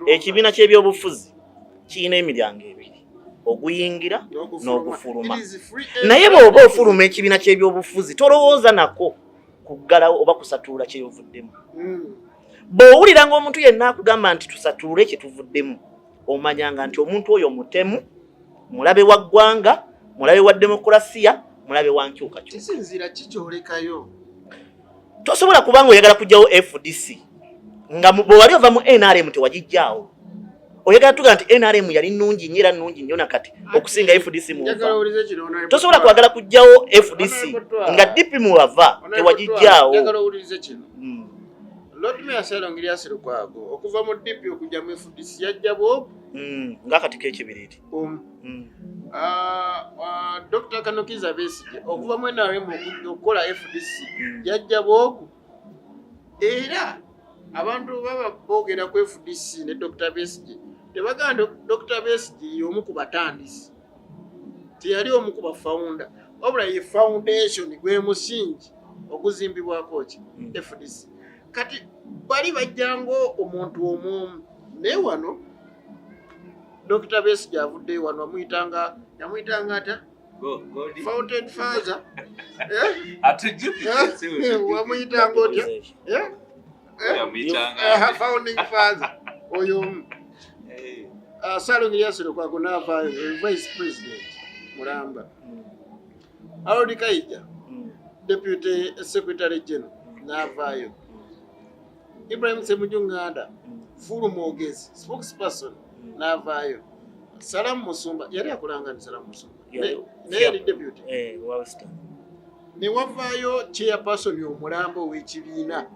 ekibiina ky'ebyobufuzi kirina emiryango ebiri, oguyingira n'ogufuluma. Naye bw'oba ofuluma ekibiina ky'ebyobufuzi tolowooza nako kuggalawo oba kusatula kyeyovuddemu. Bw'owulira ng'omuntu yenna akugamba nti tusatule kye tuvuddemu, omanyanga nti omuntu oyo mutemu, mulabe wa ggwanga, mulabe wa demokrasiya, mulabe wa nkyukakyuka. Kisinziira kikyolekayo. Tosobola kubanga oyagala kujjawo FDC nga bwe wali ova mu NRM tewagijjaawo. Oyagala tuga nti NRM yali nnungi nnyo era nnungi nnyo nakati okusinga FDC mu ova. Tosobola kwagala kujjawo FDC nga DP mu wava tewagijjaawo. Njagala owulirize kino. Lord Mayor Ssalongoria Lukwago okuva mu DP okujja mu FDC yajja bwo ng'akati k'ekibiriiti. Dr. Kanokiza Besigye okuva mu NRM okukola FDC yajja bwoku. Era abantu baba boogera ku FDC ne Dr. Besigye tebagamba Dr. Besigye y'omu ku batandisi, teyali omu ku bafounder, wabula ye foundation gwe musingi oguzimbibwako ki FDC. Kati bali bajjango omuntu omumu ne wano Dr. Besigye avudde wano amuyitanga ata Fountain Father wamuyitanga otya Founding Father oyo Ssalongoria Lukwago n'avaayo Vice President Mulamba. Harold Kaija Deputy Secretary General n'avaayo. Ibrahim Semujunganda Fulu Mwogezi Spokesperson n'avaayo. Salamu Musumba yali akulanga ni Salamu Musumba naye yali deputy ne wavaayo chairperson Omulambo w'ekibiina.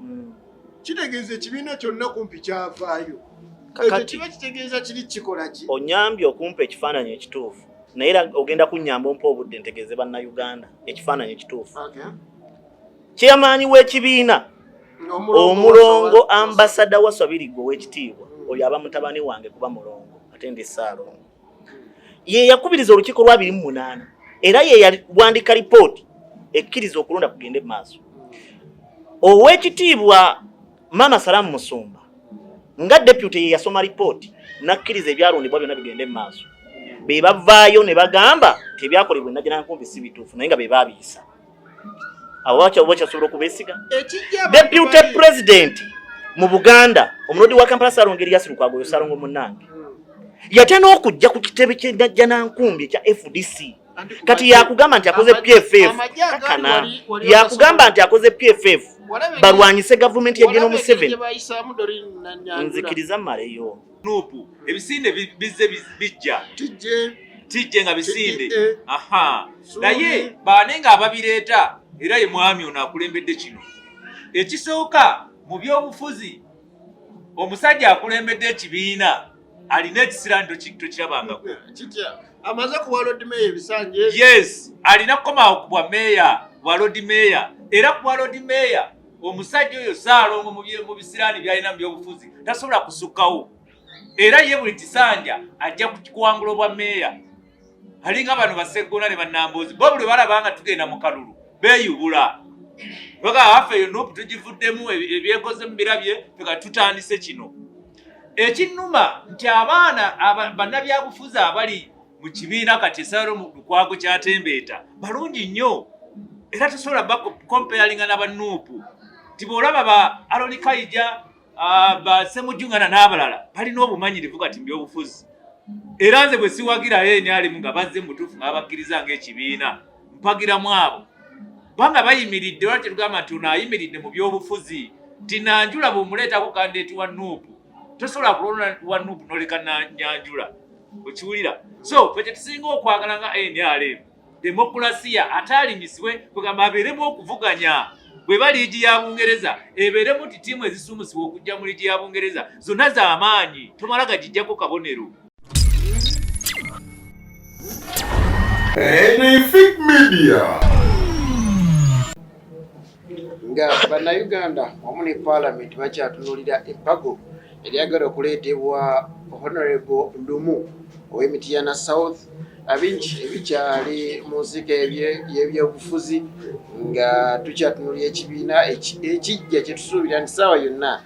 Kitegeeza ekibiina kyonna kumpi kyavaayo. Kati kitegeeza kiri kikola ki? Onyambye okumpa ekifaananyi ekituufu naye era ogenda kunnyamba ompa obudde ntegeeze bannayuganda ekifaananyi ekituufu. Chairman w'ekibiina Omulongo ambassador wa Swabirigo w'ekitiibwa oyo aba mutabani wange kuba Mulongo ate ndi Ssaalongo. Ye yakubiriza olukiiko lwa 28 era ye yawandika lipooti ekkiriza okulonda kugende maaso. Ow'ekitiibwa Mama Salamu Musumba nga deputy ye yasoma lipooti nakkiriza ebyalondebwa byonna bigende maaso. Be bavaayo ne bagamba tebyakolebwa najjana nkumbi si bituufu naye nga be baabiyisa. Awacha sobola okubeesiga. Deputy President mu Buganda omulodi wa Kampala Ssalongoria Lukwago Ssalongo munnange yatenda okujja ku kitebe ky'ejjana nkumbi ekya FDC. Kati yakugamba nti akoze PFF kakana yakugamba nti akoze PFF balwanyise government ya General Museveni. Nzikiriza maleyo nupu ebisinde bizze bijja tijje nga bisinde naye banenga ababireeta era ye mwami ono akulembedde kino. Ekisooka mu byobufuzi omusajja akulembedde ekibiina alina ekisirani tokirabangako. Amaze kuba Lord Mayor ebisanje. Yes, alina kukomawo ku bwa Mayor wa Lord Mayor. Era ku bwa Lord Mayor omusajja oyo Ssaalongo mu bisirani byalina mu byobufuzi tasobola kusukkawo. Era ye buli kisanja ajja kuwangula obwa Mayor. Alinga bano baseggona ne bannamboozi bo buli balabanga tugenda mu kalulu beeyubula. Baga afeeyo n'opu tugivuddemu ebyekoze mu birabye feka tutandise kino. Ekinnuma nti abaana bannabyabufuzi abali mu kibiina kati Ssaalongo Lukwago kyatembeeta balungi nnyo era tosobola comparinga n'abanuupu. Tibolaba ba Harold Kaija ba Semujungana n'abalala balina obumanyirivu kati mbyobufuzi. Era nze bwe siwagira yeye ali nga bazze mutuufu ng'abakkiriza ng'ekibiina mpagiramu abo banga bayimiridde wati tugamba nti unaayimiridde mu byobufuzi tinanjula bw'omuleetako kandeeti wa nuupu tosobola kulonda wa nuupu n'oleka nyanjula okiwulira. So ffe tetusinga okwagala nga NRM demokrasiya ataalimisibwe kugamba abeeremu okuvuganya bwe ba liigi ya Bungereza ebeeremu ti ttiimu ezisuumusibwa okujja mu liigi ya Bungereza zonna z'amaanyi tomala gagijjako kabonero. PHIQ Media. Nga bannayuganda wamu ne Parliament bakyatunuulira embago eryagala okuleetebwa Honorable Lumu ow'Emityana South abingi ebikyali mu nsika y'ebyobufuzi nga tukyatunuulira ekibiina ekijja kye tusuubira nti ssaawa yonna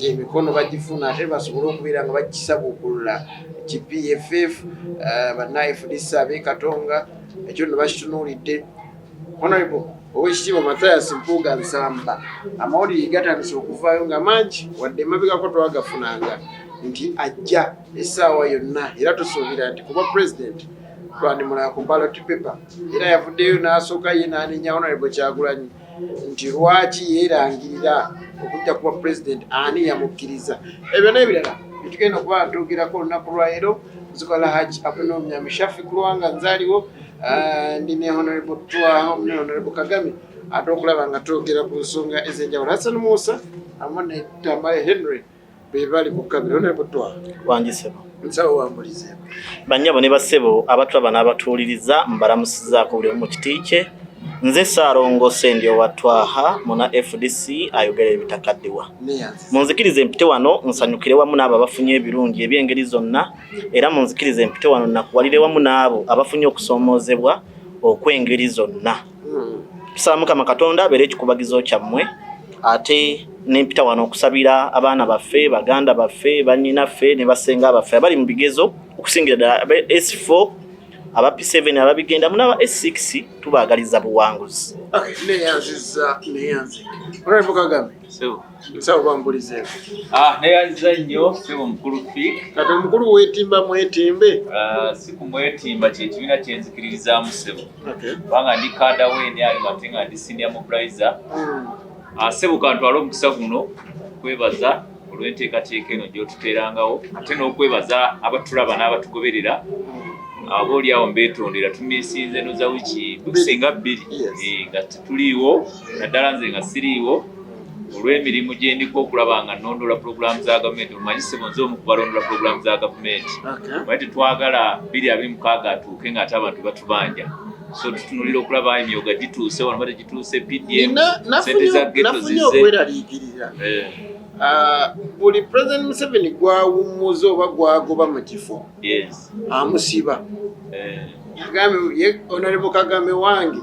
emikono bagifuna ate basobole okubeera nga bakisabukulula ki PFF banna FDC ab'Ekatonga ekyo ne bakitunuulidde. Honorable Owekitiibwa Mathias Mpuuga Nsamba amawulire gatandise okuvaayo nga mangi wadde emabegako twagafunanga nti ajja essaawa yonna era tusuubira nti kuba president twandimulaba ku ballot paper era yavuddeyo n'asooka ye n'anenya Honorable Kyagulanyi nti lwaki yeerangirira okujja kuba president ani yamukkiriza. Ebyo n'ebirala bitugenda okuba ntuugirako olunaku lwaleero nzikola Haji Abdul Nyamishafi kulwanga nzaaliwo ndi ne Honorable Twaha ne Honorable Kagame ate okulaba nga twogera ku nsonga ez'enjawulo. Hassan Musa amu ne Tambaye Henry be bali ku kamera. Honorable Twaha wanjisebo nsawo wambulize banyabo ne basebo abatulaba n'abatuuliriza mbalamusizaako buli mu kiti kye. Nze Saalongoose ndi owa Twaha muna FDC ayogera ebitakaddiwa. Munzikirize empite wano nsanyukire wamu n'abo abafunye ebirungi eby'engeri zonna era munzikirize empite wano nakuwalire wamu n'abo abafunye okusoomoozebwa okw'engeri zonna. Tusaba Mukama Katonda abeere ekikubagizo kyammwe ate n'empita wano okusabira abaana baffe baganda baffe bannyinaffe ne basenga baffe abali mu bigezo okusingira ddala aba S4 aba P7 ababigenda mu n'aba S6 tubaagaliza buwanguzi. Neyanziza Honorable Kagame nsawo bambulize neyanziza nnyo sebo mukulu PHIQ kati omukulu weetimba mwetimbe si kumwetimba kyekibiina kyenzikiririzaamu sebo kubanga ndi kada weeni ali ate nga ndi senior mobilizer. Sebo kantwala omukisa guno kwebaza olw'enteekateeka eno gy'otuteerangawo ate n'okwebaza abatulaba n'abatugoberera abooli awo mbeetondera tumisinze no za wiki businga 2 nga tuliiwo naddala nze nga siriiwo olw'emirimu gye ndiko okulaba nga nnondola pulogulaamu za gavumenti. Omanyi sebo nze omu ku balondola pulogulaamu za gavumenti naye tetwagala 226 atuuke ng'ate abantu batubanja, so tutunulira okulaba emyoga gituuse wano bate gituuse PDM sente za geto okweraliikirira buli President Museveni gwawummuza oba gwagoba mu kifo amusiba Honorable Kagame wange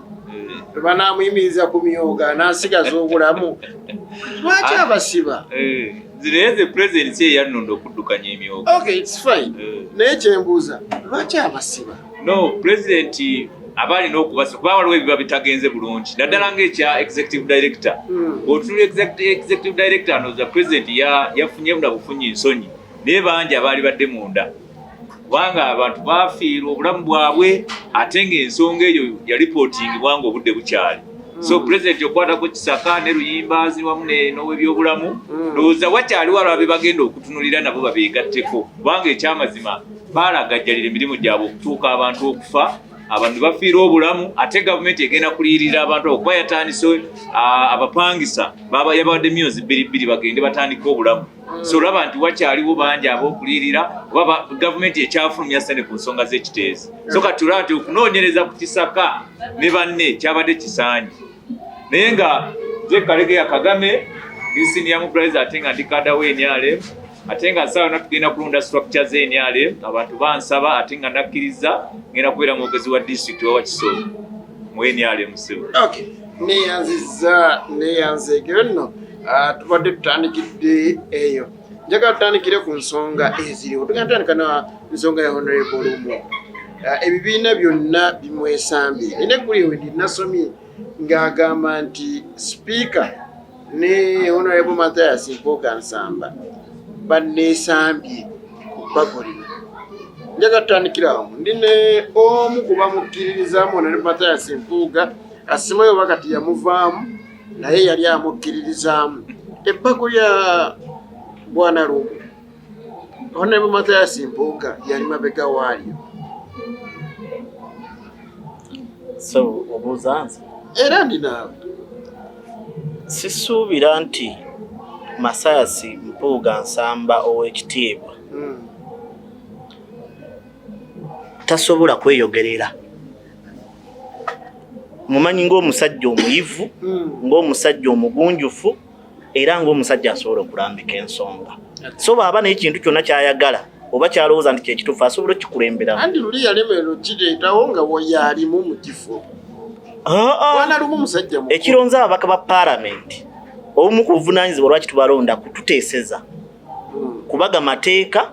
banaamuyimiriza ku myoga n'asigaza obulamu. Lwaki abasiba? Zireze president ye yannondo okuddukanya emyoga. Okay, it's fine. Naye kyembuuza lwaki abasiba? No, president abali n'okubasa kuba waliwo ebiba bitagenze bulungi naddala ng'ekya executive director. Otunula executive director anoza president yafunye buna bufunyi ensonyi naye bangi abaali badde munda kubanga abantu baafiirwa obulamu bwabwe ate ng'ensonga eyo ya reporting bwanga obudde bukyali. So president okwatako Kisaka ne Luyimbazi wamu n'ow'ebyobulamu ndowooza wakyaliwo ababe bagenda okutunulira nabo babeegatteko kubanga ekyamazima baalagajjalira emirimu gyabwe okutuuka abantu okufa abantu bafiira obulamu ate gavumenti egenda kuliyirira abantu okuba yatandise abapangisa yabadde myezi 2 bagende batandika obulamu. So olaba nti wakyaliwo bangi ab'okuliyirira oba gavumenti ekyafulumya sente ku nsonga z'ekiteezi. So kati olaba nti okunoonyereza ku Kisaka ne banne kyabadde kisaanye naye nga nze Kalegeya Kagame ndi senior mobilizer ate nga ndi kada w'enyale ate nga nsaba natugenda kulonda structure z'enyale abantu bansaba ate nga nakkiriza ngenda kubeera mwogezi wa district wa Kisoro mwenyale musebo. Okay, neyanzegero nno tubadde tutandikidde eyo njagala tutandikire ku nsonga eziriwo tugenda tutandika na nsonga ya Honorable Lumu. Ebibiina byonna bimwesambye ine kuli wendi nasomye ng'agamba nti Speaker ne Honorable Mathias Mpuuga Nsamba banneesambye ku bbago lino. Njagala tutandikira awo ndi ne omu ku bamukkiririzaamu Honorable Mathias Mpuuga asimayo oba kati yamuvaamu naye yali amukkiririzaamu ebbago lya Bwana Lumu. Honorable Mathias Mpuuga yali mabega waalyo. So obuuza nze era ndi naawe sisuubira nti Mathias Mpuuga Nsamba ow'ekitiibwa tasobola kweyogerera. Mumanyi ng'omusajja omuyivu ng'omusajja omugunjufu era ng'omusajja asobola okulambika ensonga. So bw'aba n'ekintu kyonna ky'ayagala oba kyalowooza nti kyekituufu asobola okukikulemberamu. Anti luli yalemererwa kireetawo nga yalimu mu kifo. Bwana Lumu musajja mukulu. Ekironza ababaka ba Parliament obumu ku buvunaanyizibwa lwaki tubalonda kututeeseza kubaga mateeka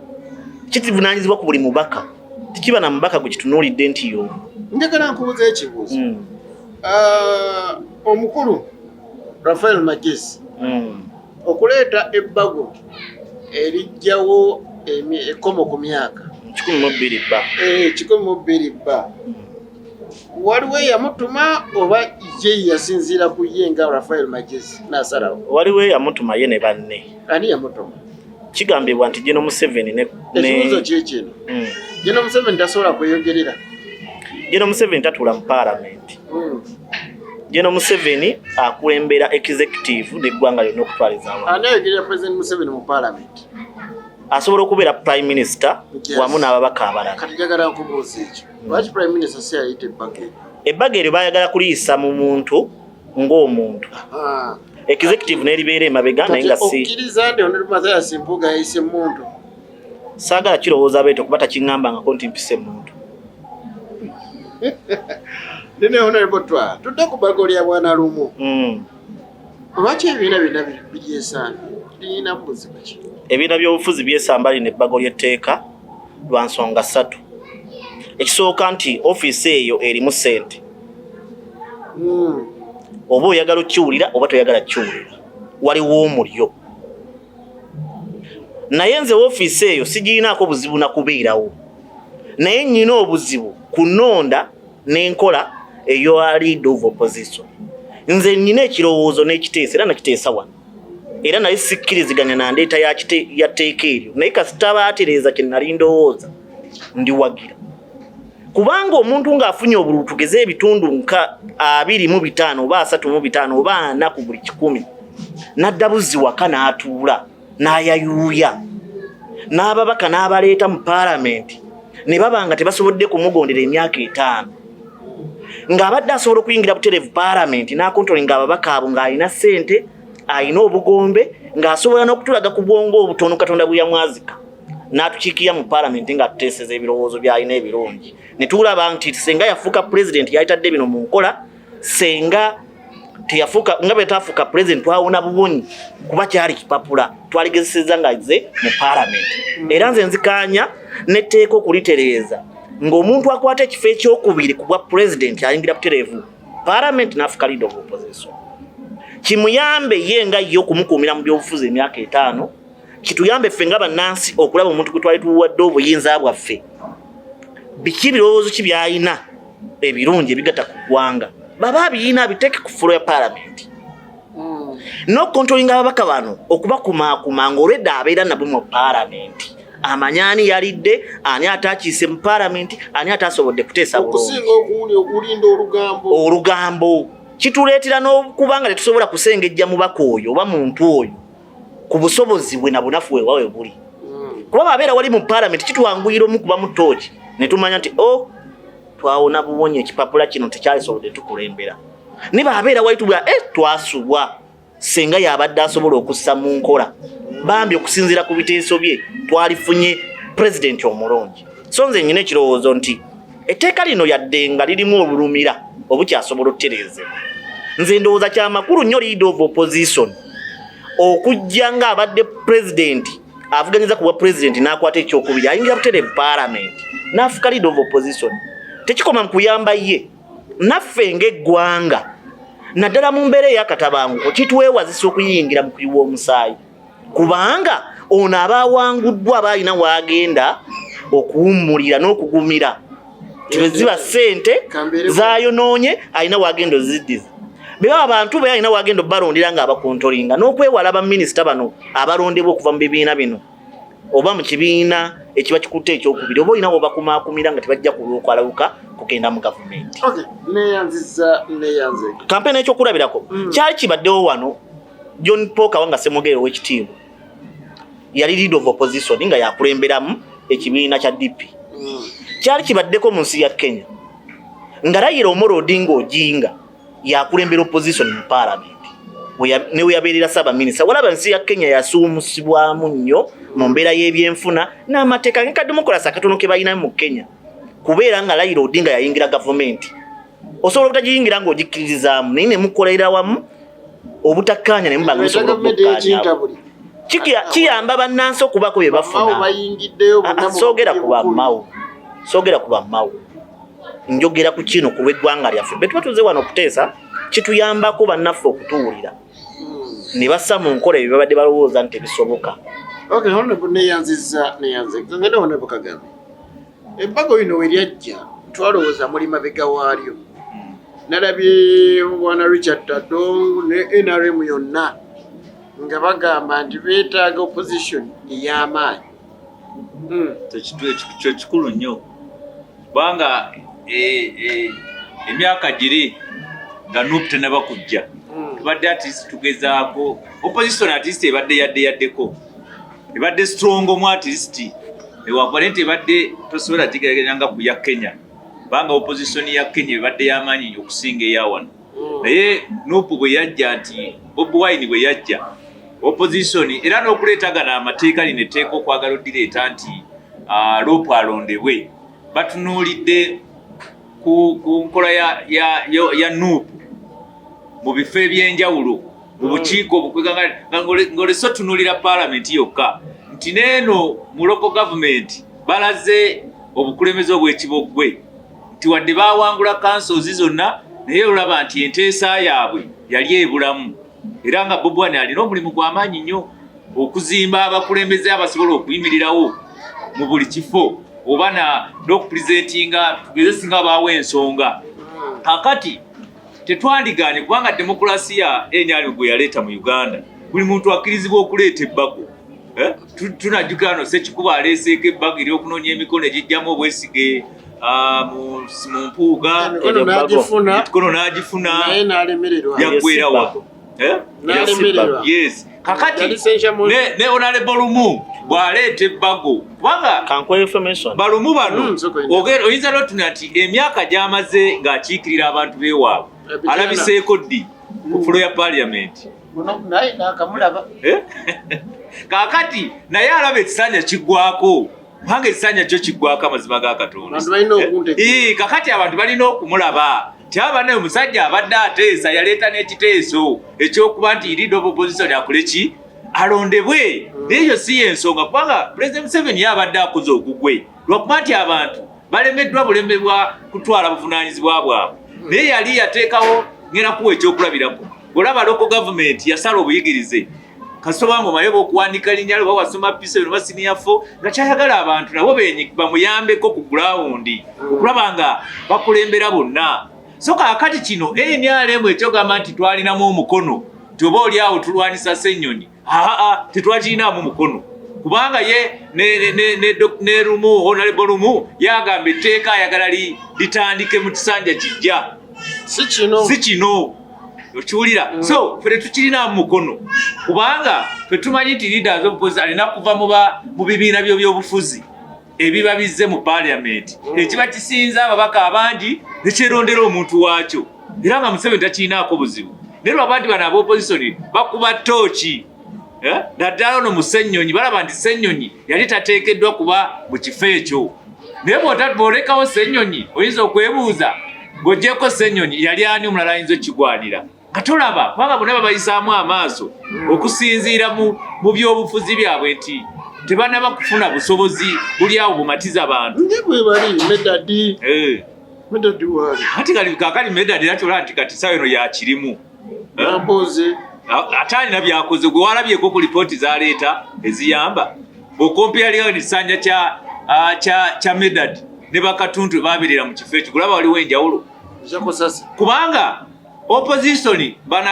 kitivunaanyizibwa ku buli mubaka tikiba na mubaka gwe kitunuulidde nti yo njagala nkubuza ekibuuzo omukulu Rafael Magezi okuleeta ebbago erijjawo ekkomo ku myaka 1,200 bba waliwo yamutuma oba ye yasinziira ku ye nga Rafael Magezi n'asalawo waliwo yamutuma ye ne banne ani yamutuma kigambibwa nti General Museveni ekibuuzo kyekino General Museveni tasobola kweyogerera General Museveni tatula mu parliament General Museveni akulembera executive n'eggwanga lyonna okutwaliza awamu ani ayogerera President Museveni mu parliament asobola okubeera prime minister wamu n'ababaka abalala kati njagala nkubuuza ekyo lwaki prime minister si yayita ebbaga eryo baayagala kuliyisa mu muntu ng'omuntu executive n'eribeera emabega naye nga si okkiriza nti Honorable Mathias Mpuuga yayise muntu saagala kirowooza beeto kuba takiŋŋambangako nti mpise muntu nene Honorable Twa tudde ku bbago lya bwana lumu lwaki ebibiina byonna biryesaana liyina buzibu ki ebibiina by'obufuzi byesamba lino ebbago ly'etteeka lwa nsonga 3 ekisooka nti ofiisi eyo erimu ssente oba oyagala okiwulira oba toyagala kiwulira waliwo omulyo naye nze ofiisi eyo sigirinaako buzibu na kubeerawo naye nnyina obuzibu kunonda n'enkola eyo leader of opposition nze nnyina ekirowoozo n'ekiteesa era nakiteesa wano era naye sikkiriziganya na ndeeta ya tteeka eryo naye kasita baatereeza kye nali ndowooza ndiwagira kubanga omuntu ng'afunye obululu tugeze ebitundu nka 25 oba 35 oba 4 ku buli 100 n'adda buzzi waka n'atuula n'ayayuuya n'ababaka n'abaleeta mu paalamenti ne baba nga tebasobodde kumugondera emyaka 5 ng'abadde asobola okuyingira butereevu paalamenti n'akontrolinga ababaka abo ng'alina ssente alina obugombe ng'asobola n'okutulaga ku bwongo obutono Katonda bwe yamwazika n'atukiikira mu paalamenti ng'atuteeseza ebirowoozo by'alina ebirungi ne tulaba nti senga yafuuka pulezidenti yayitadde bino mu nkola senga teyafuuka nga bwe taafuuka pulezidenti twawona bubonyi kuba kyali kipapula twaligezeseza ng'azze mu paalamenti era nze nzikaanya n'etteeka okulitereeza ng'omuntu akwata ekifo ekyokubiri ku bwa pulezidenti ayingira butereevu paalamenti n'afuuka leader of opposition kimuyambe ye nga ye okumukuumira mu byobufuzi emyaka 5 kituyambe ffe nga bannansi okulaba omuntu gwe twali tuwadde obuyinza bwaffe biki birowoozo ki byalina ebirungi ebigatta ku ggwanga baba abiyina abiteeke ku fulo ya paalamenti n'okukontrolinga ababaka bano okubakumaakuma ng'olwedde abeera nabwe mu paalamenti amanya ani yalidde ani ataakiise mu paalamenti ani ataasobodde kuteesa bulungi okulinda olugambo kituleetera n'okubanga tetusobola kusengejja mubaka oyo oba muntu oyo ku busobozi bwe na bunafu we wawe buli kuba babeera wali mu paalamenti kitwanguyira omu kuba mu tooki ne tumanya nti twawona buwonyi ekipapula kino tekyalisobodde tukulembera ne babeera wali tubula twasubwa senga yabadde asobola okussa mu nkola bambi okusinziira ku biteeso bye twalifunye pulezidenti omulungi so nze nnyina ekirowoozo nti etteeka lino yadde nga lirimu obulumira obukyasobola okutereezebwa nze ndowooza kyamakulu nnyo leader of opposition okujja ng'abadde pulezidenti avuganyiza ku bwa pulezidenti n'akwata ekyokubiri ayingira butereevu paalamenti n'afuuka leader of opposition tekikoma mu kuyamba ye naffe ng'eggwanga naddala mu mbeera ey'akatabanguko kitwewazisa okuyingira mu kuyiwa omusaayi kubanga ono aba awanguddwa aba alina w'agenda okuwummulira n'okugumira tibeziba ssente zaayonoonye alina w'agenda oziddiza beba abantu be alina w'agenda balondera ng'abakontrolinga n'okwewala baminisita bano abalondebwa okuva mu bibiina bino oba mu kibiina ekiba kikutte ekyokubiri oba olina webakumaakumira nga tebajja kulwokwalawuka kugenda mu gavumenti kampeni ekyokulabirako kyali kibaddewo wano John Paul Kawanga Ssemwogere ow'ekitiibwa yali leader of opposition nga yakulemberamu ekibiina kya DP kyali kibaddeko mu nsi ya Kenya nga Raila Amolo Odinga Ojinga yakulembera opposition mu parliament ne we yabeerera Ssaabaminisita walaba nsi ya Kenya yasuumusibwamu nnyo mu mbeera y'ebyenfuna n'amateeka ng'eka demokolasi akatono ke balina mu Kenya kubeera nga Raila Odinga yayingira gavumenti osobola obutagiyingira ng'ogikkiririzaamu naye ne mukolera wamu obutakkaanya ne muba musobola okukkaanya kiyamba bannansi okubako bye bafuna. Soogera ku bammawo njogera ku kino ku lw'eggwanga lyaffe be tuba tuze wano okuteesa kituyambako bannaffe okutuwulira ne bassa mu nkola ebyo babadde balowooza nti tebisoboka. Okay, honorable neyanziza ngenda honorable Kagame ebbago bino we lyajja twalowooza muli mabega waalyo nalabye bwana Richard Tadong ne NRM yonna nga bagamba nti beetaaga opposition ey'amaanyi. Ekyo kikulu nnyo kubanga emyaka giri nga nuupu tenaba kujja tubadde atleast tugezaako opposition atleast ebadde yaddeko ebadde strong omu atleast ewavale nti ebadde tosobola gigeraganya ku ya Kenya kubanga opposition ya Kenya ebadde y'amaanyi nnyo okusinga eya wano naye nuupu bwe yajja nti Bobi Wine bwe yajja opposition era n'okuleetagana amateeka lino etteeka okwagala odireeta nti Lwaki alondebwe batunuulidde ku nkola ya nuupu mu bifo ebyenjawulo mu bukiiko ng'olese otunuulira paalamenti yokka nti neeno mu local government balaze obukulembeze obw'ekibogwe nti wadde baawangula councils zonna naye olaba nti enteesa yaabwe yali ebulamu era nga Bobi Wine alina omulimu gw'amaanyi nnyo okuzimba abakulembeze abasobola okuyimirirawo mu buli kifo oba n'okupresentinga tugeze singa baawo ensonga. Kakati tetwandigaanye kubanga demokulasiya NRM gwe yaleeta mu Uganda buli muntu akkirizibwa okuleeta ebbago. Tunajjukira no Ssekikubo aleeseeko ebbago ery'okunoonya emikono egijjamu obwesige mu mpuuga emikono n'agifuna yaggwerawa. Yes. Kakati ne Honorable Lumu bw'aleeta ebbago kubanga balumu bano oyinza n'otuna nti emyaka gy'amaze ng'akiikirira abantu beewaabwe alabiseeko ddi ku fulo ya paaliyamenti kaakati naye alaba ekisanja kiggwako kubanga ekisanja kyo kiggwako amazima ga Katonda. Kakati abantu balina okumulaba Banne omusajja abadde ateesa yaleeta n'ekiteeso ekyokuba nti leader of opposition akole ki alondebwe. N'eyo si y'ensonga kubanga President Museveni yabadde akoze ogugwe lwakuba nti abantu balemeddwa bulemebwa kutwala buvunaanyizibwa bwabwe naye yali yateekawo ngenda kuwa ekyokulabirako. Olaba local government yasala obuyigirize kasitoba ngomaye b'okuwandiika linnya lyo wasoma pisa bino basiniyafo nga kyayagala abantu nabo bamuyambeko ku gulawundi okulaba nga bakulembera bonna. So kaakati kino NRM ekyogamba nti twalinamu omukono nti oba oli awo tulwanisa Ssennyonyi tetwakirinamu mukono kubanga ye ne Lumu Honorable Lumu yagamba etteeka ayagala litandike mu kisanja kijja si kino okiwulira. So ffe tetukirinamu mukono kubanga ffe tumanyi nti leaders of opposition alina kuva mu bibiina by'obufuzi ebiba bizze mu paaliyamenti ekiba kisinza ababaka abangi nekyerondera omuntu waakyo era nga Museveni takirinaako buzibu. Naye lwaba nti bano ab'opposition bakuba ttooki naddala ono mu Ssennyonyi balaba nti Ssennyonyi yali tateekeddwa kuba mu kifo ekyo. Naye bw'olekawo Ssennyonyi oyinza okwebuuza ng'oggyeko Ssennyonyi yali ani omulala ayinza okigwanira nga tolaba kubanga bonna babayisaamu amaaso okusinziira mu by'obufuzi byabwe nti tebanaba kufuna busobozi buli awo bumatiza abantu. Ati kakali medadi nakyola nti kati sawa eno yakirimu ate alina byakoze gwe walabyeko ku lipooti zaleeta eziyamba bw'okompeyaliyo ekisanja kya medadi ne bakatuntu babeerera mu kifo ekyo kulaba waliwo enjawulo kubanga opposition bano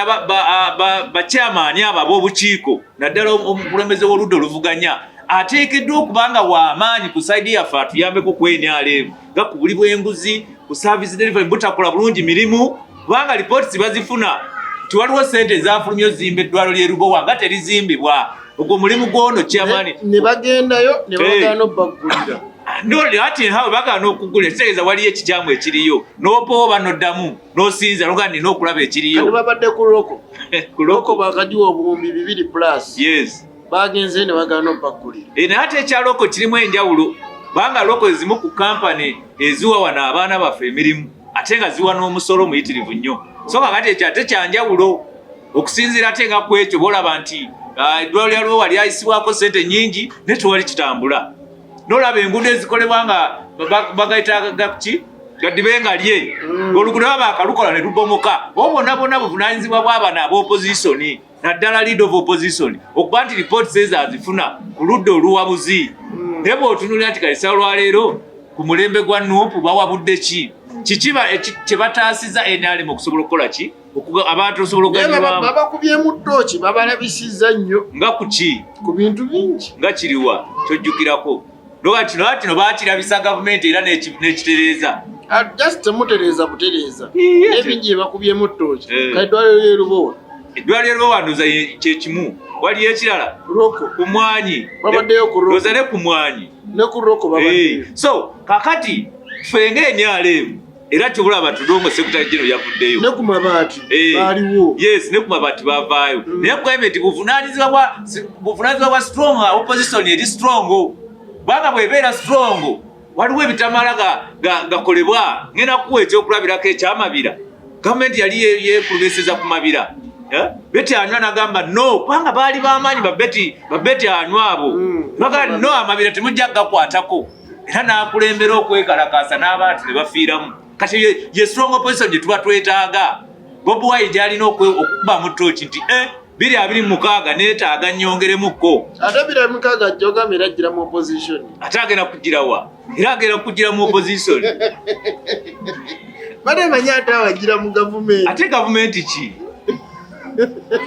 bakyamaani abo ab'obukiiko naddala omukulembeze w'oludda oluvuganya ateekeddwa okubanga w'amaanyi ku saidi yaffe atuyambeko ku NRM nga ku buli bw'enguzi ku service delivery butakola bulungi mirimu kubanga lipooti zibazifuna nti waliwo ssente ezafulumye ozimba eddwaliro ly'e Rubowa nga terizimbibwa ogwo mulimu gw'ono kyamaani ne bagendayo ne bagana obbagulira ati hawe bagana okugulira kitegeeza waliyo ekikyamu ekiriyo n'opooba n'oddamu n'osinza noga nina okulaba ekiriyo babadde ku loko bakagiwa obuwumbi 2+ yes bagenze ne bagana obbagulira naye ate ekyaloko kirimu enjawulo banga loko ezimu ku kampani eziwa wano abaana baffe emirimu ate nga ziwa n'omusolo muyitirivu nnyo so kakati ekyo ate kyanjawulo okusinziira ate nga ku ekyo boolaba nti eddwaliro lyaliwo wali ayisibwako ssente nnyingi netewali kitambula. N'olaba enguudo ezikolebwa nga bagayita gaki gaddibenga lye oluguudo baba akalukola ne lubomoka. Obona bonna buvunaanyizibwa bw'abana ab'opposition naddala lead of opposition okuba nti report seza azifuna ku ludda oluwabuzi. Naye bw'otunulira nti kalisa olwaleero ku mulembe gwa Nuupu bawabudde ki? Kikiba kye bataasiza NRM okusobola okukola ki? Abantu osobola okuganyulwamu. Babakubyemu ttooki babalabisizza nnyo. Nga ku ki? Ku bintu bingi. Nga kiriwa kyojjukirako. Kino baakirabisa gavumenti era n'ekitereeza. Just temutereeza butereeza. Ebingi bakubyemu ttooki. Kaddwaliro ly'Erubowa. Eddwaliro ly'Erubowa ndoza kye kimu. Waliyo ekirala? Roko. Ku mwanyi. Babaddeyo ku Roko. Ndoza ne ku mwanyi. Ne ku Roko babaddeyo. So kakati ffe ng'NRM era kyobulaba Tudongo Secretary General yavuddeyo. Ne ku mabaati baaliwo. Yes, ne ku mabaati baavaayo. Naye gavumenti buvunaanyizibwa bwa strong opposition eri strong. Banga bw'ebeera strong waliwo ebitamala gakolebwa. Ngenda kuwa ekyokulabirako ekyamabira. Gavumenti yali yeekulubeseza ku mabira. Beti anywa nagamba no kubanga baali b'amaanyi babeti anywa abo. Baga no amabira temujja gakwatako. Era n'akulembera okwekalakaasa n'abantu ne bafiiramu. Kati ye strong opposition gye tuba twetaaga. Bobi Wine gy'alina okuba mu ttooki nti 226 neetaaga nnyongeremukko. Ate 226 ajja era ajjira mu opposition. Ate agenda kugira wa? Era agenda kugira mu opposition. Bade manya ate awajira mu gavumenti. Ate gavumenti ki?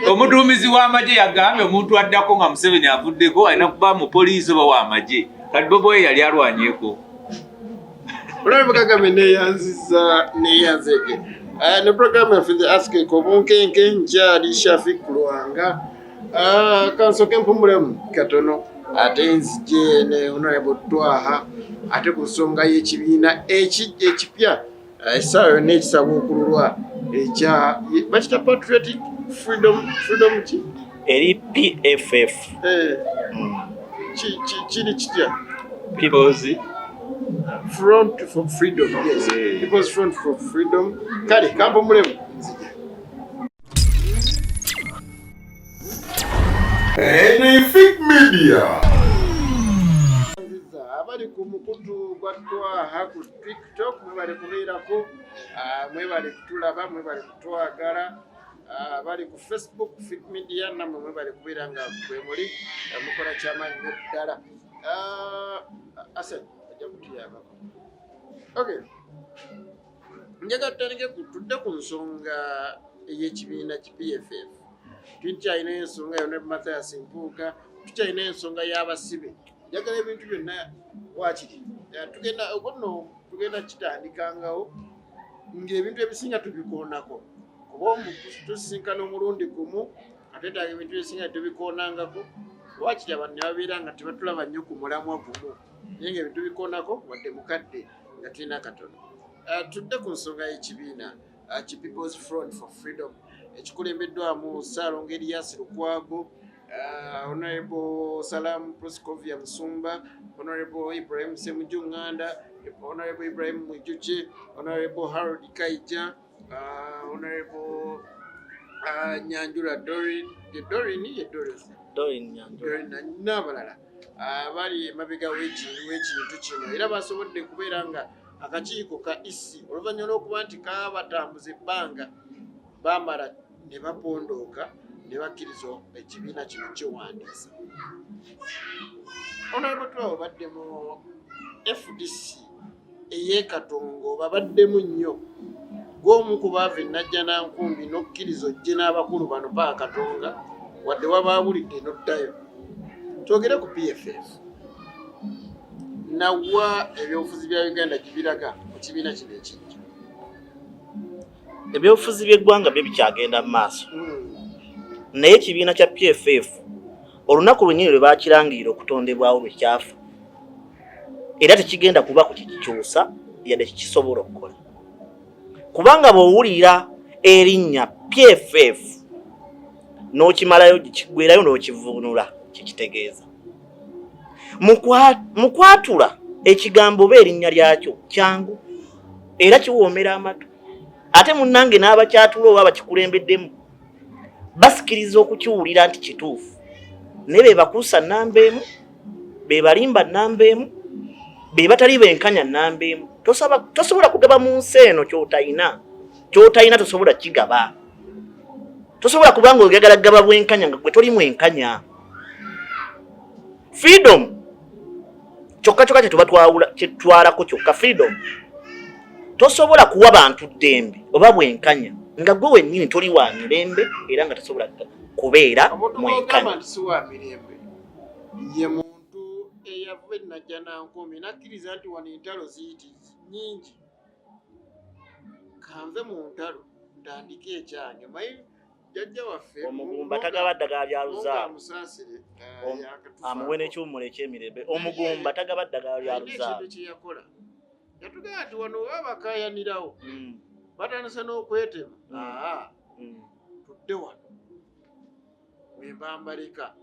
Omuduumizi w'amagye yagambye omuntu addako nga Museveni avuddeko alina kuba mu poliisi oba w'amagye. Kati Bobi Wine yali alwanyeeko. Olabika gavumenti neyanzeke. Ne program of the Ask Kobunkenke nkyali Shafiq Lwanga. Kansoke mpumulemu katono. Ate nzije ne Honorable Twaha ate ku nsonga y'ekibiina ekipya essaawa n'ekisaba okululwa ekya bakita Patriotic Freedom ki? Eri PFF. Kiri kitya? People's Front for Freedom. Yes. People's Front for Freedom. Kale kampo mulemu. PHIQ Media. Abali ku mukutu gwa Twaha ku TikTok mwebale kubeerako, mwebale kutulaba, mwebale kutwagala. Abali ku Facebook PHIQ Media namwe mwebale kubeera nga bwe muli mukola ky'amaanyi ddala. Asen ajja kutuyamba. Okay. Njaga tutandike tudde ku nsonga ey'ekibiina ki PFF. Tukyalina ensonga yonna Mathias Mpuuga, tukyalina ensonga y'abasibe. Njagala ebintu byonna waakiri. Tugenda kitandikangawo ng'ebintu ebisinga tubikoonako. Kuba tusisinkana omulundi gumu, ate taaga ebintu ebisinga tubikoonangako. Waakiri abantu ne babeera nga tebatulaba nnyo ku mulamwa gumu. Naye ng'ebintu bikoonako wadde mukadde nga tulina katono. Tudde ku nsonga y'ekibiina ki People's Front for Freedom ekikulembeddwamu Ssaalongo Erias Lukwago, Honorable Salam Proscovia Musumba, Honorable Ibrahim Semujunganda, Honorable Ibrahim Mwijuche, Honorable Harold Kaija, Honorable Nyanjula Dorin n'abalala bali emabega w'ekintu kino era basobodde kubeera nga akakiiko ka EC oluvannyuma lw'okuba nti kaabatambuza ebbanga baamala ne bapondooka ne bakkiriza ekibiina kino kyewandiisa. Honorable Twaha obadde mu FDC ey'Ekatongo babaddemu nnyo gw'omu ku baava ennajja nankumbi n'okkiriza ojje n'abakulu bano pa Katonga wadde wabaabulidde n'oddayo. Twogere ku PFF. Nawa ebyobufuzi bya Uganda gibiraga mu kibiina kino ekijja. Ebyobufuzi by'eggwanga byo bikyagenda mu maaso. Naye ekibiina kya PFF olunaku lwennyini lwe baakirangirira okutondebwawo lwe kyafa. Era tekigenda kuba ku kikikyusa yadde kikisobola okukola. Kubanga bw'owulira erinnya PFF n'okimalayo kigwerayo n'okivuunula kikitegeeza. Mu kwatula ekigambo oba erinnya lyakyo kyangu era kiwoomera amatu. Ate munnange n'abakyatula oba bakikulembeddemu basikiriza okukiwulira nti kituufu naye be bakuusa nnamba emu be balimba nnamba emu be batali benkanya nnamba emu. Tosobola kugaba mu nsi eno ky'otalina tosobola kigaba. Tosobola kubanga oyagala kugaba bwenkanya nga gwe toli mwenkanya. Freedom kyokka kyetwalako kyokka freedom. Tosobola kuwa bantu ddembe oba bwenkanya nga gwe wennyini toli wa mirembe era nga tosobola kubeera mwenkanya. Ye muntu eyava enajja nankumi nakkiriza nti wano entalo ziyiti nnyingi. Kanve mu ntalo ntandike ekyange mayi jajja waffe omugumba tagaba ddagala lya luzaalo amuwe n'ekiwummula ekyemirembe. Omugumba tagaba ddagala lya luzaalo. Kyeyakola yatugamba nti wano baba bakayanirawo batandise n'okwetema. Tudde wano wembambaleka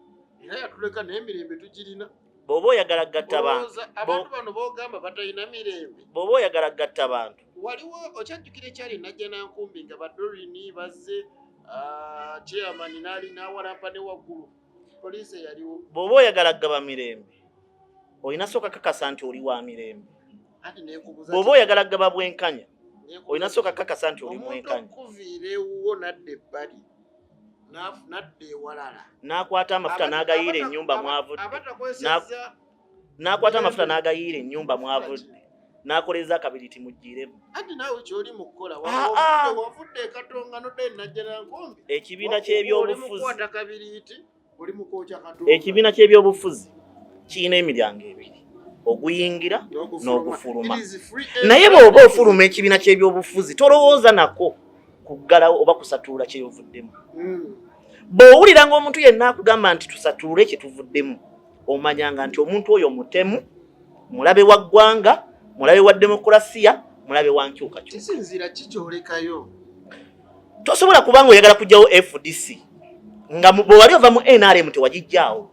era yatuleka n'emirembe tugirina. Bw'oba oyagala gatta bantu abantu bano boogamba batalina mirembe. Bw'oba oyagala gatta bantu waliwo okyajjukira ekyali najja nankumbi nga badorini bazze chairman nali nawalampa ne waggulu poliisi yaliwo. Bw'oba oyagala gaba mirembe olina sooka kakasa nti oli wa mirembe. Bw'oba oyagala gaba bwenkanya olina sooka kakasa nti oli mwenkanya. Omuntu okuviira ewuwo nadda ebbali nadda ewalala n'akwata amafuta n'agayiira ennyumba mwavudde. N'akwata amafuta n'agayiira ennyumba mwavudde n'akoleza akabiriti mugiremu. Ati naawe ky'oli mu kukola wavudde ekatonga nodde najja nankumbi. Ekibiina ky'ebyobufuzi oli mu kwokya katonga. Ekibiina ky'ebyobufuzi kirina emiryango ebiri oguyingira n'ogufuluma. Naye bw'oba ofuluma ekibiina ky'ebyobufuzi tolowooza nako kuggalawo oba kusatuula kyeyovuddemu. Bw'owulira ng'omuntu yenna akugamba nti tusatuule kye tuvuddemu omanyanga nti omuntu oyo mutemu, mulabe wa ggwanga, mulabe wa demokulasiya, mulabe wa nkyukakyuka. Kisinziira ki ky'olekayo? Tosobola kubanga oyagala kujjawo FDC nga bw'owali ova mu NRM tewagijjaawo.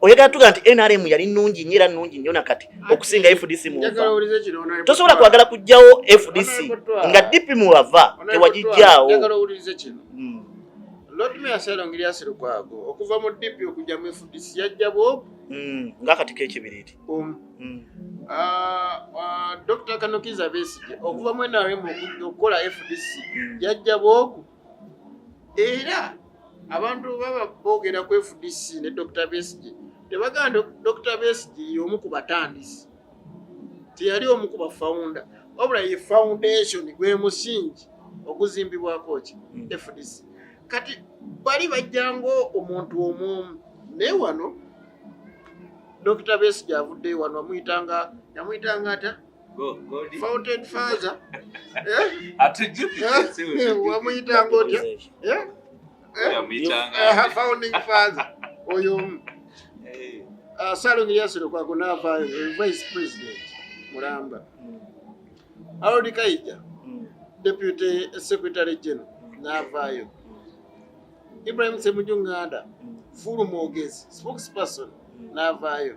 Oyagala tuga nti NRM yali nnungi nnyo era nnungi nnyo nakati okusinga FDC mu bava. Tosobola kwagala kujjawo FDC nga DP mu bava tewagijjaawo. Njagala owulirize kino. Lord Mayor Ssalongoria Lukwago okuva mu DP okujja mu FDC yajja Bobi ng'akati k'ekibiriiti. Dr. Kanokiza Besigye okuva mu NRM okukola FDC yajja Bobi. Era abantu baba boogera ku FDC ne Dr. Besigye tebagamba Dr. Besigye y'omu ku batandisi, teyali omu ku bafounder wabula ye foundation gwe musingi oguzimbibwako ki FDC. Kati bali bajjango omuntu omumu naye wano Dr. Besigye avudde wano yamuyitanga ata Fountain Father wamuyitanga otya Founding Father oyo Ssalongoria Lukwago n'avaayo Vice President Mulamba. Harold Kaija Deputy Secretary General n'avaayo. Ibrahim Ssemujjunganda Fulu Mwogezi Spokesperson n'avaayo.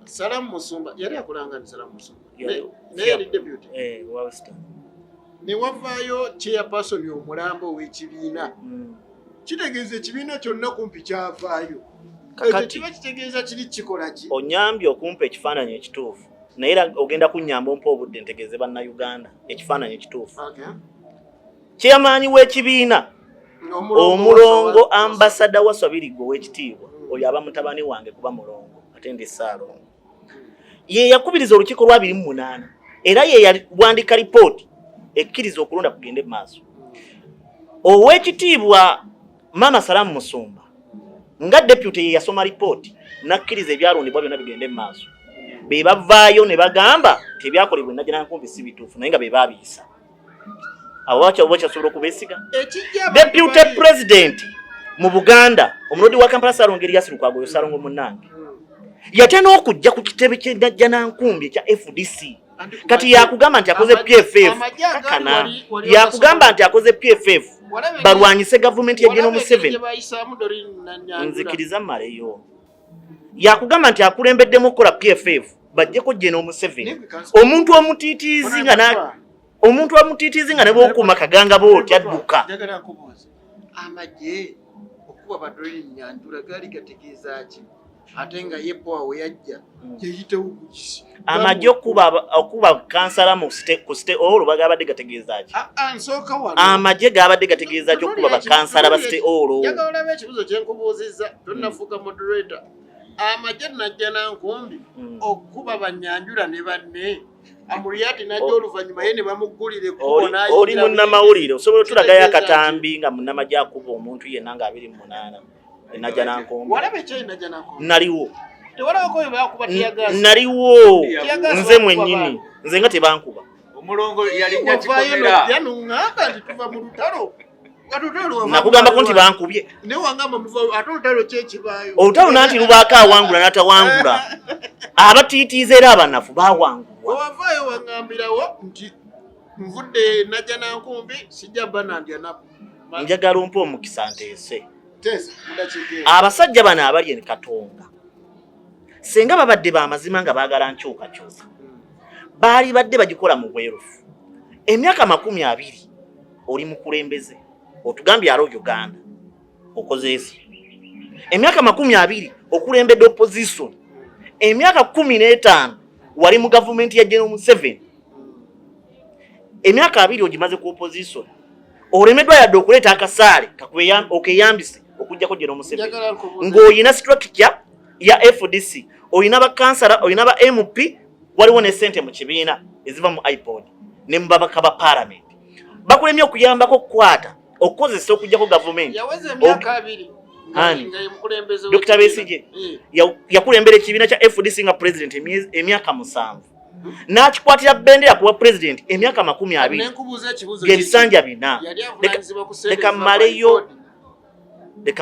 Salamu Musumba yali akulanga ni Salamu Musumba naye yali deputy ne wavaayo chairperson Omulamba ow'ekibiina. Kitegeeza ekibiina kyonna kumpi kyavaayo. Kakati kiba kitegeeza kiri kikola ki? Onyambye okumpa ekifaananyi ekituufu naye era ogenda kunnyamba ompa obudde ntegeeze bannayuganda ekifaananyi ekituufu. Chairman w'ekibiina omulongo ambasada wa Swabirigo w'ekitiibwa oyo aba mutabani wange kuba mulongo ate ndi Ssaalongo. Ye yakubiriza olukiiko lwa 28 era ye yawandika lipooti ekkiriza okulonda kugende maaso. Ow'ekitiibwa Mama Salamu Musumba nga deputy ye yasoma lipooti nakkiriza ebyalondebwa byonna bigende maaso. Be bavaayo ne bagamba tebyakolebwa najja nankumbi si bituufu naye nga be baabiisa. Awacha sobola okubeesiga. Deputy President mu Buganda omulodi wa Kampala Ssalongoria Lukwago Ssalongo munnange yatena okujja ku kitebe ky'ejja nankumbi ekya FDC. Kati yakugamba nti akoze PFF kakana yakugamba nti akoze PFF balwanyise gavumenti ya General Museveni. Nzikiriza maleyo yakugamba nti akulembeddemu okukola PFF bajjeko General Museveni. Omuntu omutiitiizi nga ne bw'okuuma kaganga booti adduka. Amagye okuba badoli nyanjula gali gategeeza ki ate nga ye power we yajja yeyitewo kukisi amajje okuba kansala ku state all bagabadde gategeeza ki nsooka wano amajje gabadde gategeeza ki okuba bakansala ba state all njagala olabe ekibuzo kyenkubuuzizza tonnafuuka moderator amajje najja nankumbi okuba banyanjula ne banne amuliyati najja oluvannyuma ye ne bamuggulira ekkubo oli munnamawulire osobola otulagayo akatambi nga munnamajje akuba omuntu yenna nga 28 najja nankumbi walabe ekyayi najja nankumbi naliwo tewalabako we bakuba tiyagaasi naliwo nze mwennyini nze nga tebankuba omulongo yalinnya kikomera yanuŋŋamba nti tuva mu lutalo nakugambako nti bankubye naye wangamba muva ate olutalo kyekibaayo olutalo nanti lubaako awangula n'atawangula abatiitiiza era abanafu baawangulwa owavaayo wangambirawo nti nvudde najja nankumbi sijja bba nandya nabo njagala ompa omukisa nteese teesa mudakiike abasajja bano abali e Katonga senga babadde bamazima nga baagala nkyukakyuka baali badde bagikola mu bwerufu emyaka 20 oli mukulembeze otugambye alo Uganda okozeesi emyaka 20 okulembedde opposition emyaka 15 wali mu gavumenti ya General Museveni emyaka 2 ogimaze ku opposition olemeddwa yadde okuleeta akasaale okeyambise okujjako General Museveni ng'oyina structure ya FDC oyina bakansala oyina ba MP waliwo ne sente mu kibiina eziva mu iPod ne mbabaka ba parliament bakulemye okuyambako okukwata okukozesa okujjako gavumenti yaweze emyaka 2 Dr. Besigye yakulembera ekibiina kya FDC nga president emyaka 7 n'akikwatira bendera kuba president emyaka 20 gebisanja bina leka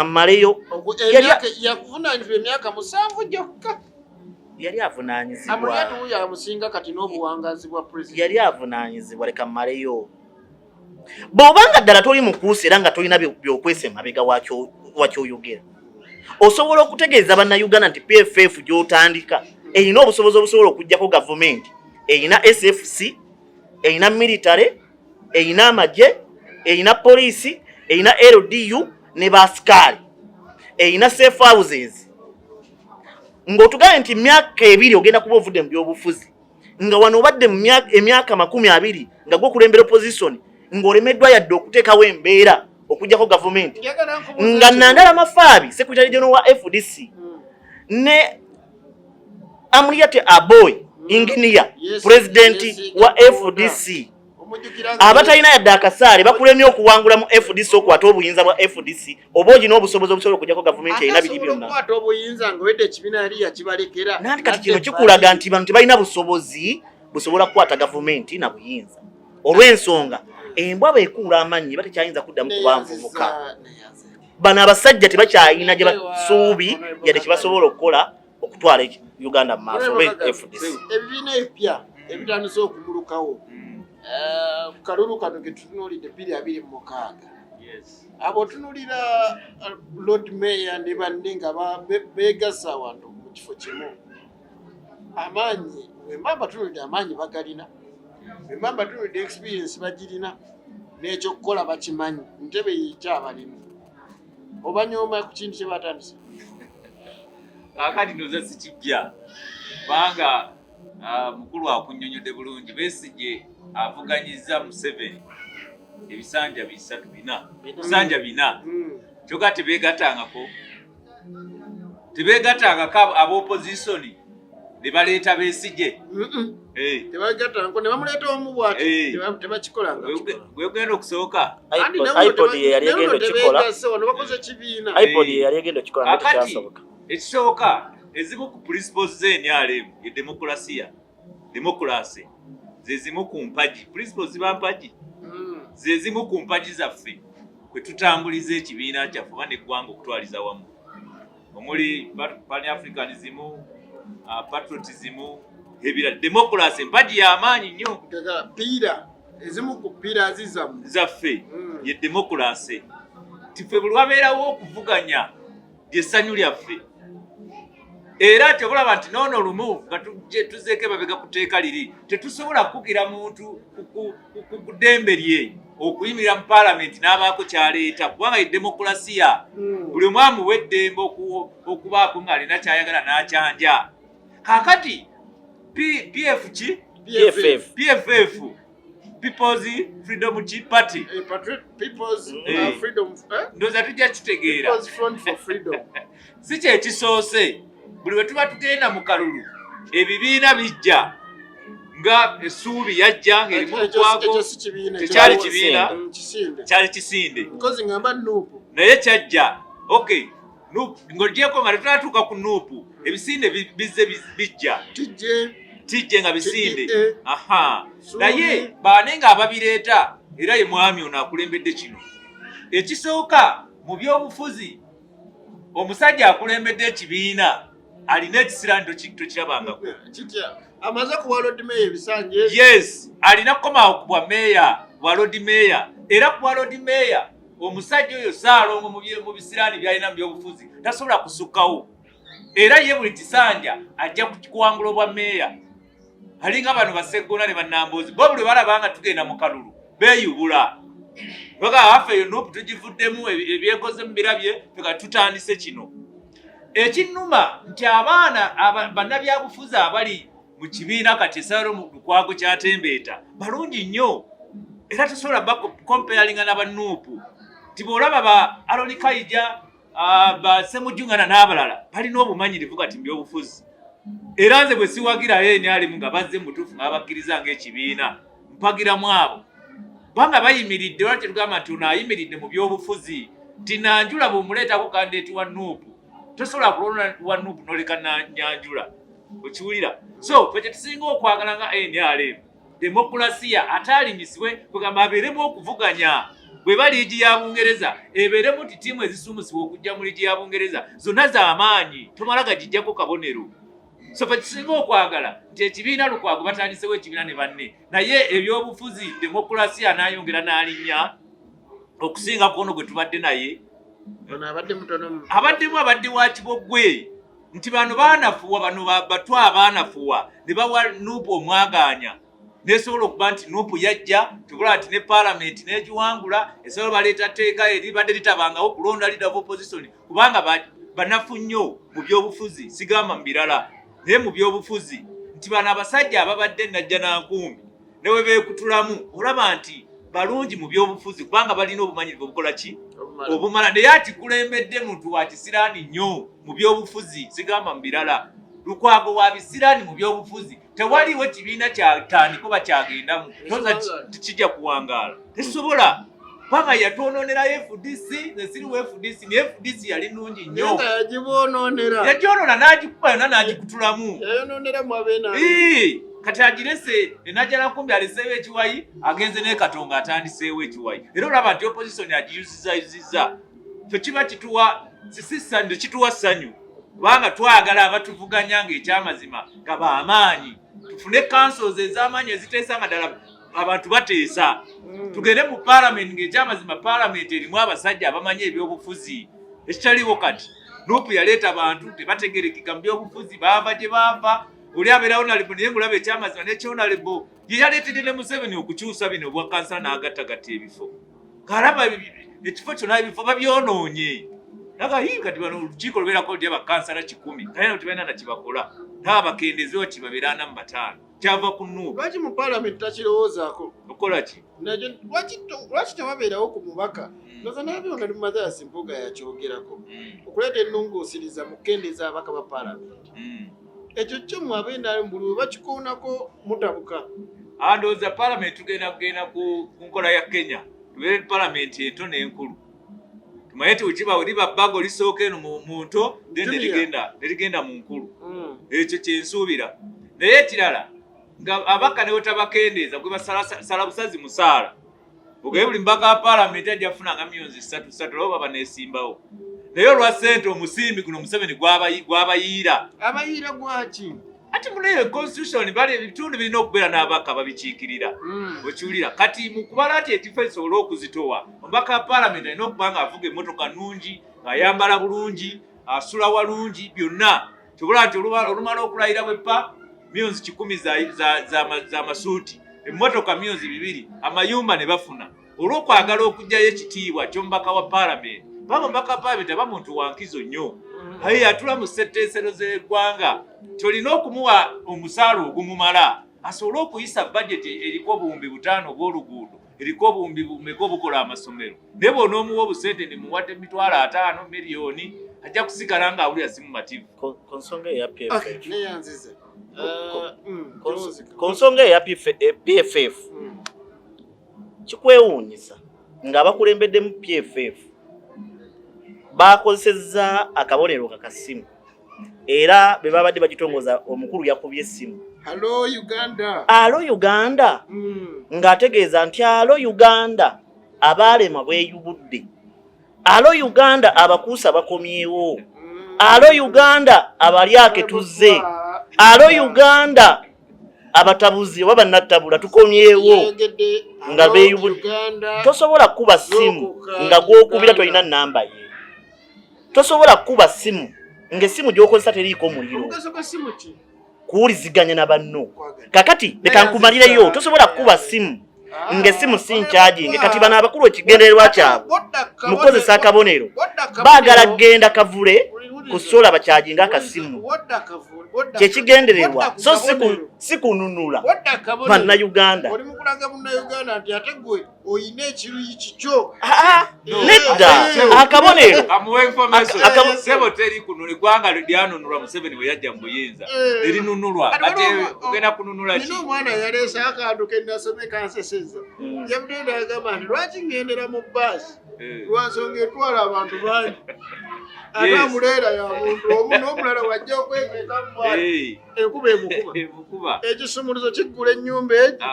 mmaleyo yakuvunaanyizibwa emyaka 7 gyokka yali avunaanyizibwa amuliyatu huyo amusinga kati n'obuwangazi bwa president yali avunaanyizibwa leka mmaleyo bw'obanga ddala toli mukuusi era nga tolina byokwesa emabega wakyoyogera osobola okutegeeza bannayuganda nti PFF gy'otandika erina obusobozi obusobola okujjako gavumenti erina SFC erina military erina amagye erina poliisi erina LDU ne baasikaali erina safe houses ng'otugabe nti emyaka 2 ogenda kuba ovudde mu byobufuzi nga wano obadde mu emyaka 20 nga gwokulembera opposition ng'olemeddwa yadde okuteekawo embeera okujjako gavumenti nga Nandala Mafaabi secretary general wa FDC ne Amuriate Aboy engineer president wa FDC abatalina yadde akasaale bakulemye okuwangula mu FDC okwata obuyinza bwa FDC oba ogina obusobozi obusobola okujjako gavumenti erina biri byonna okwata obuyinza ng'owedde ekibiina yali yakibalekera nanti kati kino kikulaga nti bantu tebalina busobozi busobola kukwata gavumenti na buyinza olw'ensonga embwa bekuula amannyi batekyayinza kuddamu kubanvubuka bano abasajja tebakyayina gye basuubi yadde kyebasobola okukola okutwala Uganda mu maaso FDC ebibiina ebipya ebitandise okumulukawo kalulu kano ke tutunuulidde 2026 abo tunulira Lord Mayor ne banne nga beegasa abantu mu kifo kimu amaanyi wembamba tunulidde amaanyi bagalina wembamba tunulidde experience bagirina n'ekyokukola bakimanyi ntebe yikyabalimu obanyooma ku kintu kye batandise kakati noza sikijja kubanga mukulu akunnyonnyodde bulungi Besigye avuganyiza Museveni ebisanja 3 bisanja 4 kyokka tebeegatangako ab'opposition ne baleeta Besigye tebagatangako ne bamuleeta omu bwati tebakikolanga bwegenda okusooka iPod ye yali egenda okikola bakoze ekibiina iPod ye yali egenda okikola nekikyasoboka ekisooka ezimu ku principles z'NRM ye demokrasi zezimu ku mpaji principles ziba mpaji zezimu ku mpaji zaffe kwe tutambuliza ekibiina kyaffe oba n'eggwanga okutwaliza wamu omuli pan-africanism patriotism ebira demokrasi mpaji y'amaanyi nnyo piira ezimu ku piira zaffe ye demokrasi tiffe buli wabeerawo okuvuganya lyessanyu lyaffe era tebulaba nti noono lumu nga tuzeeko emabega kuteeka liri tetusobola kukugira muntu ku ddembe lye okuyimirira mu paalamenti n'abaako kyaleeta kubanga ye demokulasiya buli omu amuwa eddembe okubaako ng'alina kyayagala n'akyanja. Kaakati PFF People's Freedom Party ndowooza tujja kitegeera si kyekisoose. Buli bwe tuba tugenda mu kalulu ebibiina bijja nga essuubi yajja ng'erimu Lukwago tekyali kibiina kyali kisinde naye kyajja okay ng'ogyeko nga tetunatuuka ku nuupu ebisinde bizze bijja tijje nga bisinde naye Banne nga ababireeta era ye mwami ono akulembedde kino. Ekisooka mu by'obufuzi omusajja akulembedde ekibiina alina ekisira tokirabangako. Amaze kuwa road mayor ebisanje. Yes, alina kukomawo ku bwa meeya bwa road mayor era ku bwa road mayor omusajja oyo Saalongo mu bisiraani byalina mu by'obufuzi tasobola kusukkawo era ye buli kisanja ajja kuwangula obwa meeya. Alinga bano baseggona ne bannamboozi bo buli balabanga tugenda mu kalulu beeyubula baga waffe eyo nuupu tugivuddemu ebyekoze mu birabye feka tutandise kino. Ekinnuma nti abaana bannabyabufuzi abali mu kibiina kati esalo mu Lukwago kyatembeeta balungi nnyo era tosobola bakompayalinga n'abanuupu nti bw'olaba ba Aloni Kayija Semujjungana n'abalala balina obumanyirivu kati mu by'obufuzi era nze bwe siwagira NRM nga bazze mu butuufu nga babakkiriza ng'ekibiina mpagiramu abo banga bayimiridde lwaki tugamba nti ono ayimiridde mu by'obufuzi nti Nanjula bw'omuleetako kandideeti wa nuupu tosobola kulonda wa nuupu n'oleka Nyanjula okiwulira. So ffe kyetusinga okwagala nga NRM demokulasiya ataalinyisibwe kugamba abeeremu okuvuganya bwe ba liigi ya Bungereza ebeeremu nti ttiimu ezisuumusibwa okujja mu liigi ya Bungereza zonna z'amaanyi tomala gagijjako kabonero. So ffe tusinga okwagala nti ekibiina Lukwago batandisewo ekibiina ne banne naye ebyobufuzi demokulasiya n'ayongera n'alinnya okusinga kono gwe tubadde naye abaddemu abadde wa Kibogwe nti bano baanafuwa bano batwa abaanafuwa ne bawa nuupu omwagaanya nesobola okuba nti nuupu yajja tukola nti ne paalamenti n'egiwangula esobola baleeta tteeka eribadde litabangawo kulonda leader of opposition kubanga banafu nnyo mu by'obufuzi sigamba mu birala naye mu by'obufuzi nti bano abasajja ababadde najja nankumbi ne we beekutulamu olaba nti balungi mu by'obufuzi kubanga balina obumanyirivu obukola ki obumala naye akikulembedde muntu wa kisiraani nnyo mu by'obufuzi sigamba mu birala. Lukwago wa bisiraani mu by'obufuzi tewaliwo kibiina kyatandika oba kyagendamu toza tikijja kuwangaala tesobola kubanga yatwonoonera FDC nesiriwo FDC ne FDC yali nnungi nnyo yagyonoona n'agikuba yonna n'agikutulamu kati agirese enajjala nkumbi aleseewo ekiwayi agenze n'ekatonga atandiseewo ekiwayi era olaba nti opposition agiyuzizayuzizza ffe kiba kituwa sisisande kituwa ssanyu kubanga twagala abatuvuganya ng'ekyamazima nga b'amaanyi tufune councils ez'amaanyi eziteesa nga ddala abantu bateesa tugende mu paalamenti ng'ekyamazima paalamenti erimu abasajja abamanyi ebyobufuzi ekitaliwo kati nuupu yaleeta abantu tebategerekeka mu byobufuzi baava gye baava oli abeerawo nalebo naye ngulaba ekyamazima nekyonalebo ye yaleetedde ne Museveni okukyusa bino obwa kansala n'agattagatta ebifo ng'alaba ekifo kyonna ebifo babyonoonye kati bano olukiiko lubeerako lya bakansala 100 naye tebalina nakibakola n'abakendezewo kibabeera 45 kyava ku nuupu. Lwaki mu paalamenti takirowoozaako okola ki lwaki tewabeerawo ku mubaka noza nabyona ne Mathias Mpuuga yakyogerako okuleeta ennunguusiriza mu kukendeeza ababaka ba paalamenti ekyo kyo mu abeendali mu buli we bakikoonako mutabuka. Ndowooza paalamenti tugenda kugenda ku nkola ya Kenya tubeere paalamenti ento n'enkulu tumanye ti wekiba liba bbago lisooka eno mu nto nerigenda mu nkulu ekyo kyensuubira naye ekirala nga abaka ne wetabakendeeza gwe basala busazi musaala ogeye buli mbaka wa paalamenti ajja kufunanga miliyoni 3 olaba baneesimbawo naye olwa ssente omusimbi guno Museveni gwabayiira abayiira gwaki ati muneyo constitution bali ebitundu birina okubeera n'abaka babikiikirira okiwulira kati mu kubala nti ekifo ekisobola okuzitowa omubaka wa paalamenti alina okuba nga avuga emmotoka nnungi ng'ayambala bulungi asula walungi byonna kibula nti olumala okulayira bweppa myonzi 10 za masuuti emmotoka myonzi 2 amayumba ne bafuna olw'okwagala okugyayo ekitiibwa ky'omubaka wa paalamenti omubaka wa paalamenti aba muntu wankizo nnyo aye atula mu setteesero z'eggwanga tolina okumuwa omusaala ogumumala asobole okuyisa bajeti eriko obuwumbi 5 bw'oluguudo eriko obuwumbi bumeka obukola amasomero naye bw'onoomuwa obusente ne muwadde 5 miliyoni ajja kusigala ng'awulira si mumativu ku nsonga eya PFF neyanzize ku nsonga eya PFF kikwewuunyisa ng'abakulembedde mu PFF bakozesezza akabonero kakasimu era be babadde bagitongoza omukulu yakubye essimu alo Uganda ng'ategeeza nti alo Uganda abaalema bweyubudde alo Uganda abakuusa bakomyewo alo Uganda abalyake tuzze alo Uganda abatabuzi oba bannattabula tukomyewo nga beeyubudde tosobola kuba simu nga gw'okubira tolina nnamba ye tosobola kuba simu ng'essimu gy'okozesa teriiko muliro kuwuliziganya na banno kakati leka nkumalireyo tosobola kuba simu ng'essimu si nkyajinge kati bano abakulu ekigendererwa kyabwe mukozesa akabonero baagala kgenda kavule ku sola bakyajinga akasimu kyekigendererwa so si kununula bannayuganda nedda akabonero sebo teri kunula eggwanga lyanunulwa Museveni bwe yajja mu buyinza erinunulwa ate ogenda kununula ki omwana yaleese akantu ke nasome kanseseza yamudenda yagamba nti lwaki ngendera mu bbaasi lwansonga etwala abantu bangi ate amuleera ya muntu omu n'omulala wajja okwegeeka mu bwali enkuba emukuba ekisumuluzo kiggula ennyumba egi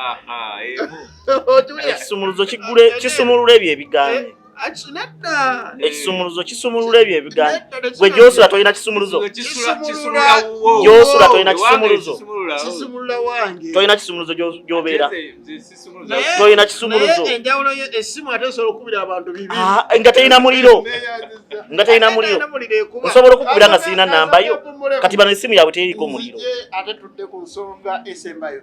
ekisumuluzo kisumulula ebyo ebiganye ekisumuluzo kisumulula ebyo ebiganye gwe gyosula tolina kisumuluzo gyosula tolina kisumuluzo tolina kisumuluzo gy'obeera tolina kisumuluzo enjawulo essimu ate esobola okukubira abantu bibi nga telina muliro nsobola okukubira nga sirina nnambayo kati bano essimu yaabwe teriiko muliro ate tudde ku nsonga esembayo